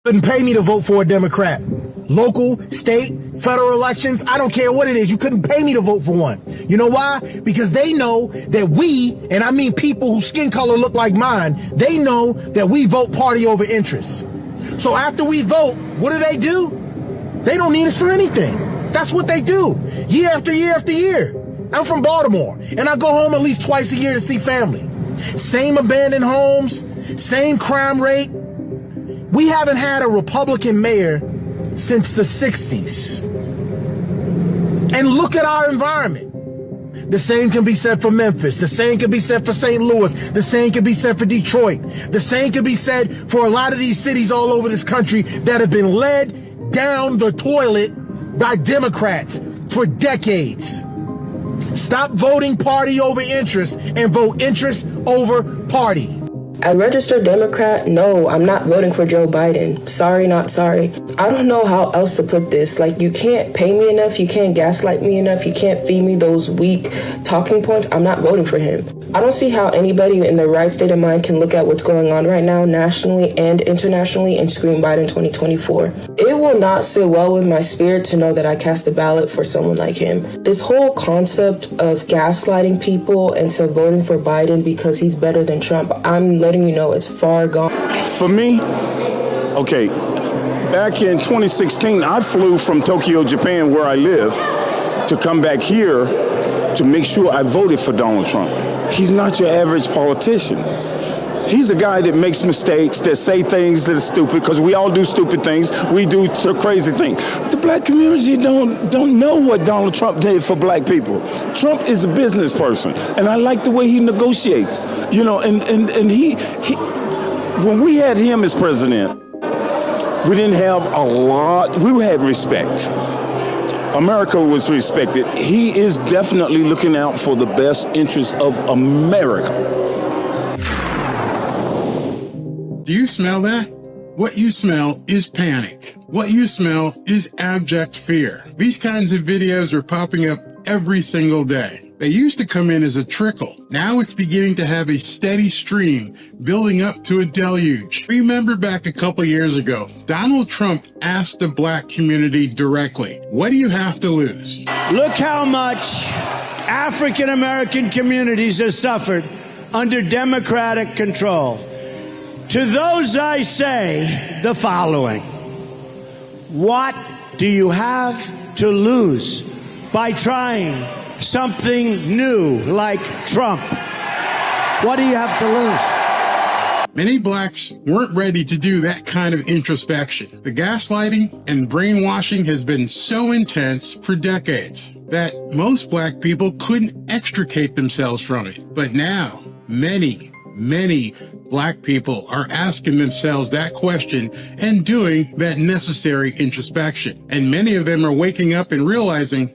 Couldn't pay me to vote for a Democrat. Local, state, federal elections, I don't care what it is. You couldn't pay me to vote for one. You know why? Because they know that we, and I mean people whose skin color look like mine, they know that we vote party over interest. So after we vote, what do? They don't need us for anything. That's what they do, year after year after year. I'm from Baltimore, and I go home at least twice a year to see family. Same abandoned homes, same crime rate. We haven't had a Republican mayor since the 60s. And look at our environment. The same can be said for Memphis. The same can be said for St. Louis. The same can be said for Detroit. The same can be said for a lot of these cities all over this country that have been led down the toilet by Democrats for decades. Stop voting party over interest and vote interest over party. A registered Democrat? No, I'm not voting for Joe Biden. Sorry, not sorry. I don't know how else to put this. Like, you can't pay me enough, you can't gaslight me enough, you can't feed me those weak talking points. I'm not voting for him. I don't see how anybody in their right state of mind can look at what's going on right now, nationally and internationally, and scream Biden 2024. It will not sit well with my spirit to know that I cast a ballot for someone like him. This whole concept of gaslighting people into voting for Biden because he's better than Trump, I'm letting you know it's far gone. For me, okay, back in 2016, I flew from Tokyo, Japan, where I live, to come back here to make sure I voted for Donald Trump. He's not your average politician. He's a guy that makes mistakes, that say things that are stupid, because we all do stupid things. We do crazy things. The black community don't know what Donald Trump did for black people. Trump is a business person, and I like the way he negotiates. You know, and he when we had him as president, we didn't have a lot. We had respect. America was respected. He is definitely looking out for the best interests of America. Do you smell that? What you smell is panic. What you smell is abject fear. These kinds of videos are popping up every single day. They used to come in as a trickle. Now it's beginning to have a steady stream building up to a deluge. Remember back a couple years ago, Donald Trump asked the black community directly, what do you have to lose? Look how much African American communities have suffered under Democratic control. To those I say the following: what do you have to lose by trying something new like Trump? What do you have to lose? Many blacks weren't ready to do that kind of introspection. The gaslighting and brainwashing has been so intense for decades that most black people couldn't extricate themselves from it. But now, many black people are asking themselves that question and doing that necessary introspection. And many of them are waking up and realizing,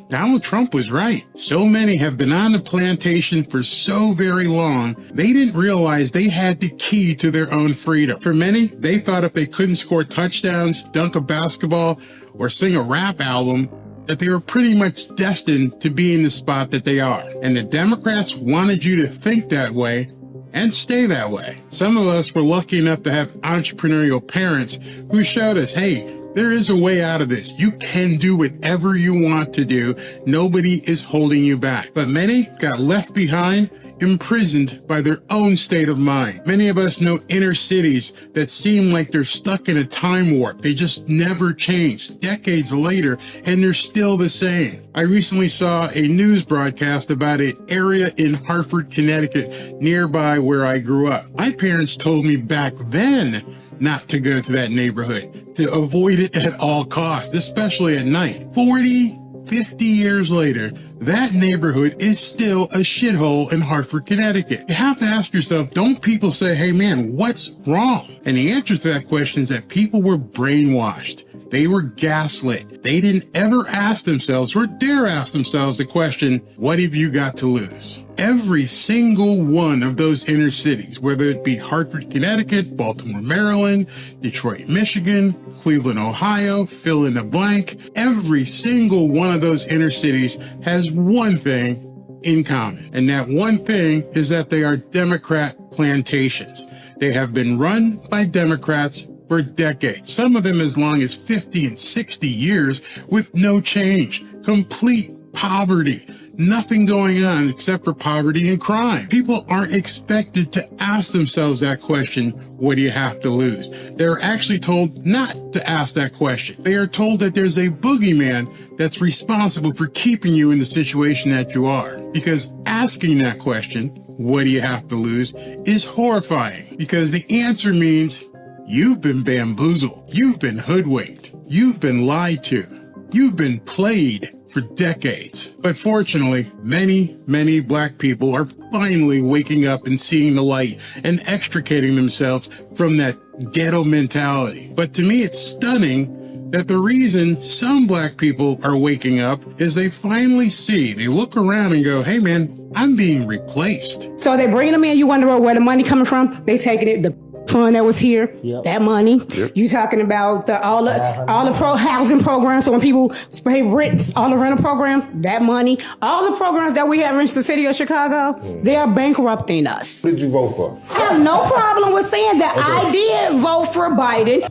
Donald Trump was right. So many have been on the plantation for so very long, they didn't realize they had the key to their own freedom. For many, they thought if they couldn't score touchdowns, dunk a basketball, or sing a rap album, that they were pretty much destined to be in the spot that they are. And the Democrats wanted you to think that way and stay that way. Some of us were lucky enough to have entrepreneurial parents who showed us, hey, there is a way out of this. You can do whatever you want to do. Nobody is holding you back. But many got left behind, imprisoned by their own state of mind. Many of us know inner cities that seem like they're stuck in a time warp. They just never changed. Decades later, and they're still the same. I recently saw a news broadcast about an area in Hartford, Connecticut, nearby where I grew up. My parents told me back then not to go to that neighborhood, to avoid it at all costs, especially at night. 40, 50 years later, that neighborhood is still a shithole in Hartford, Connecticut. You have to ask yourself, don't people say, hey man, what's wrong? And the answer to that question is that people were brainwashed. They were gaslit. They didn't ever ask themselves or dare ask themselves the question, what have you got to lose? Every single one of those inner cities, whether it be Hartford, Connecticut, Baltimore, Maryland, Detroit, Michigan, Cleveland, Ohio, fill in the blank, every single one of those inner cities has one thing in common. And that one thing is that they are Democrat plantations. They have been run by Democrats for decades, some of them as long as 50 and 60 years with no change, complete poverty, nothing going on except for poverty and crime. People aren't expected to ask themselves that question, what do you have to lose? They're actually told not to ask that question. They are told that there's a boogeyman that's responsible for keeping you in the situation that you are. Because asking that question, what do you have to lose, is horrifying. Because the answer means you've been bamboozled, you've been hoodwinked, you've been lied to, you've been played for decades. But fortunately, many black people are finally waking up and seeing the light and extricating themselves from that ghetto mentality. But to me, it's stunning that the reason some black people are waking up is they finally see, they look around and go, hey man, I'm being replaced. So they bringing them in, you wonder where the money coming from? They taking it, the fund that was here, that money. You talking about all the housing programs. So when people pay rents, all the rental programs, that money, all the programs that we have in the city of Chicago, they are bankrupting us. What did you vote for? I have no problem with saying that I did vote for Biden.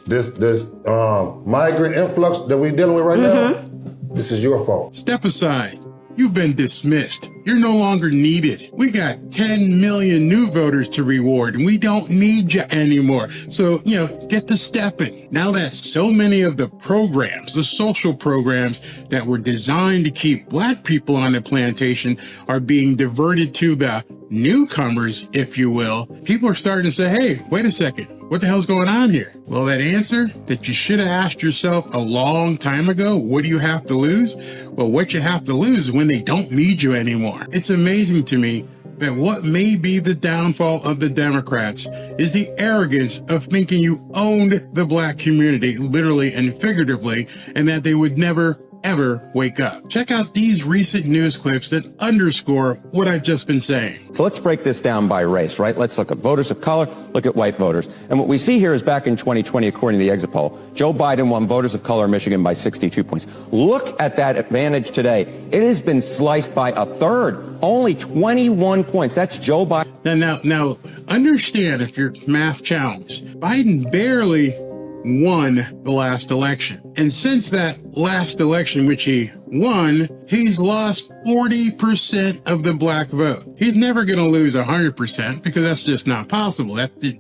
This migrant influx that we're dealing with right now, this is your fault. Step aside. You've been dismissed. You're no longer needed. We got 10 million new voters to reward, and we don't need you anymore. So, get to stepping. Now that so many of the programs, the social programs that were designed to keep black people on the plantation are being diverted to the newcomers, if you will, people are starting to say, hey, wait a second. What the hell's going on here? Well, that answer that you should have asked yourself a long time ago, what do you have to lose? Well, what you have to lose is when they don't need you anymore. It's amazing to me that what may be the downfall of the Democrats is the arrogance of thinking you owned the black community, literally and figuratively, and that they would never ever wake up. Check out these recent news clips that underscore what I've just been saying. So let's break this down by race, right? Let's look at voters of color, look at white voters. And what we see here is back in 2020, according to the exit poll, Joe Biden won voters of color in Michigan by 62 points. Look at that advantage today. It has been sliced by a third, only 21 points. That's Joe Biden. Now, understand if you're math challenged, Biden barely won the last election. And since that last election, which he won, he's lost 40% of the black vote. He's never going to lose 100% because that's just not possible.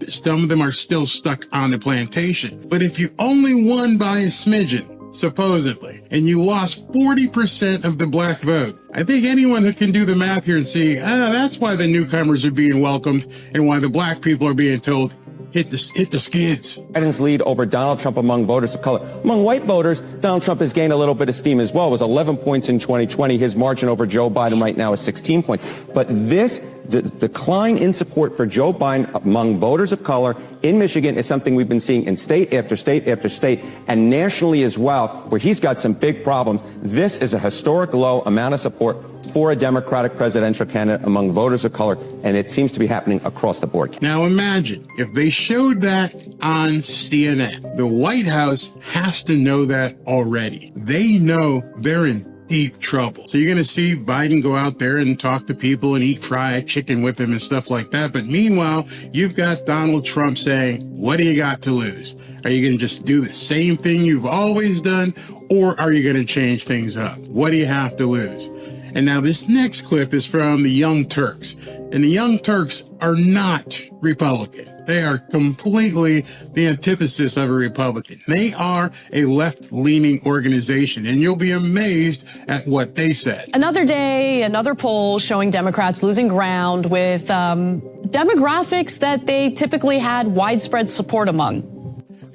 Some of them are still stuck on the plantation. But if you only won by a smidgen, supposedly, and you lost 40% of the black vote, I think anyone who can do the math here and see, that's why the newcomers are being welcomed and why the black people are being told, hit the skids. Biden's lead over Donald Trump among voters of color. Among white voters, Donald Trump has gained a little bit of steam as well. It was 11 points in 2020. His margin over Joe Biden right now is 16 points. But this decline in support for Joe Biden among voters of color in Michigan is something we've been seeing in state after state after state and nationally as well, where he's got some big problems. This is a historic low amount of support for a Democratic presidential candidate among voters of color, and it seems to be happening across the board. Now imagine if they showed that on CNN. The White House has to know that already. They know they're in deep trouble. So you're going to see Biden go out there and talk to people and eat fried chicken with them and stuff like that. But meanwhile, you've got Donald Trump saying, what do you got to lose? Are you going to just do the same thing you've always done? Or are you going to change things up? What do you have to lose? And now this next clip is from the Young Turks. And the Young Turks are not Republican. They are completely the antithesis of a Republican. They are a left-leaning organization, and you'll be amazed at what they said. Another day, another poll showing Democrats losing ground with demographics that they typically had widespread support among.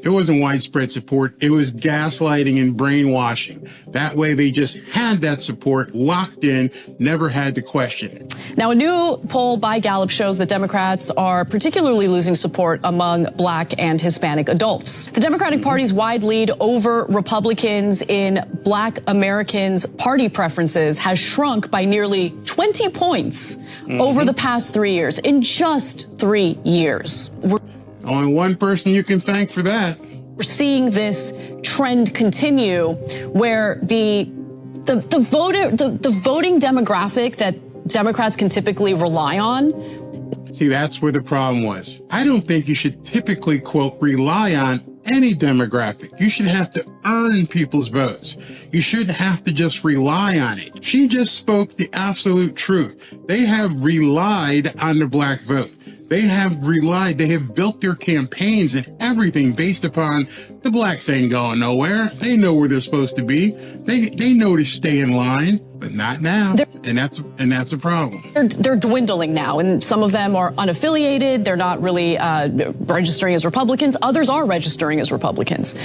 It wasn't widespread support. It was gaslighting and brainwashing. That way they just had that support locked in, never had to question it. Now, a new poll by Gallup shows that Democrats are particularly losing support among Black and Hispanic adults. The Democratic Party's wide lead over Republicans in Black Americans' party preferences has shrunk by nearly 20 points over the past 3 years, in just 3 years. Only one person you can thank for that. We're seeing this trend continue where the voting demographic that Democrats can typically rely on. See, that's where the problem was. I don't think you should typically, quote, rely on any demographic. You should have to earn people's votes. You shouldn't have to just rely on it. She just spoke the absolute truth. They have relied on the black vote. They have built their campaigns and everything based upon the blacks ain't going nowhere. They know where they're supposed to be. They know to stay in line, but not now. And that's a problem. They're dwindling now, and some of them are unaffiliated. They're not really registering as Republicans. Others are registering as Republicans.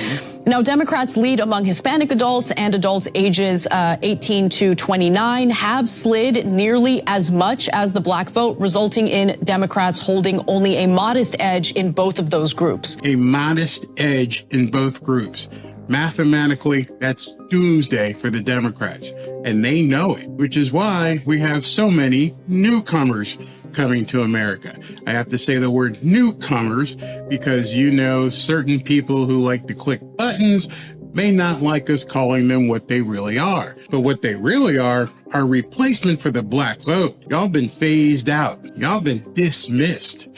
Now, Democrats lead among Hispanic adults and adults ages 18 to 29 have slid nearly as much as the black vote, resulting in Democrats holding only a modest edge in both of those groups. A modest edge in both groups. Mathematically, that's doomsday for the Democrats, and they know it, which is why we have so many newcomers coming to America. I have to say the word newcomers because certain people who like to click buttons may not like us calling them what they really are. But what they really are replacement for the black vote. Y'all been phased out. Y'all been dismissed.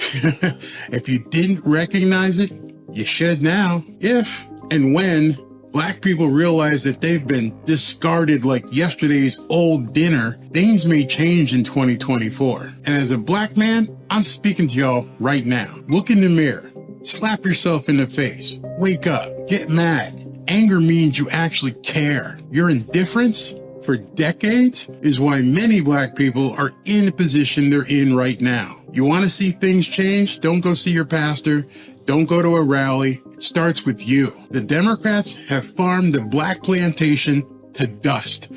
If you didn't recognize it, you should now. If and when black people realize that they've been discarded like yesterday's old dinner, things may change in 2024. And as a black man, I'm speaking to y'all right now. Look in the mirror, slap yourself in the face, wake up, get mad. Anger means you actually care. Your indifference for decades is why many black people are in the position they're in right now. You want to see things change? Don't go see your pastor. Don't go to a rally. It starts with you. The Democrats have farmed the black plantation to dust.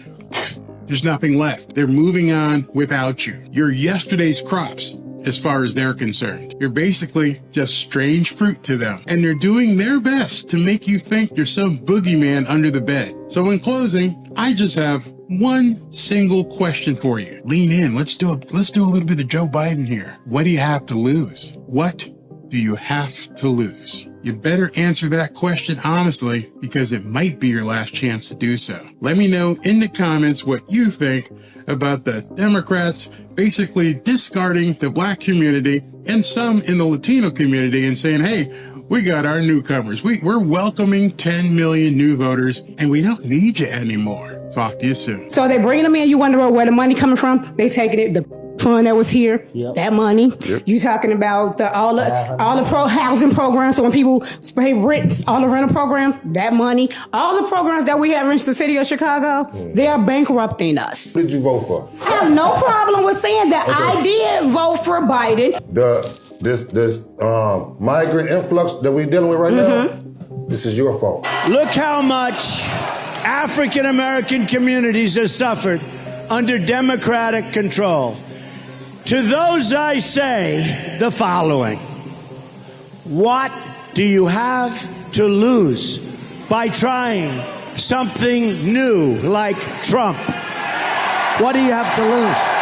There's nothing left. They're moving on without you. You're yesterday's crops as far as they're concerned. You're basically just strange fruit to them. And they're doing their best to make you think you're some boogeyman under the bed. So in closing, I just have one single question for you. Lean in. Let's do a little bit of Joe Biden here. What do you have to lose? What do you have to lose? You better answer that question honestly, because it might be your last chance to do so. Let me know in the comments what you think about the Democrats basically discarding the black community and some in the Latino community and saying, hey, we got our newcomers. We're welcoming 10 million new voters and we don't need you anymore. Talk to you soon. So they bringing them in. You wonder where the money coming from? They taking it. The fund that was here, that money. You talking about all the pro housing programs. So when people pay rent, all the rental programs, that money, all the programs that we have in the city of Chicago, they are bankrupting us. Who did you vote for? I have no problem with saying that. I did vote for Biden. This migrant influx that we're dealing with right now, this is your fault. Look how much African American communities have suffered under Democratic control. To those I say the following: what do you have to lose by trying something new like Trump? What do you have to lose?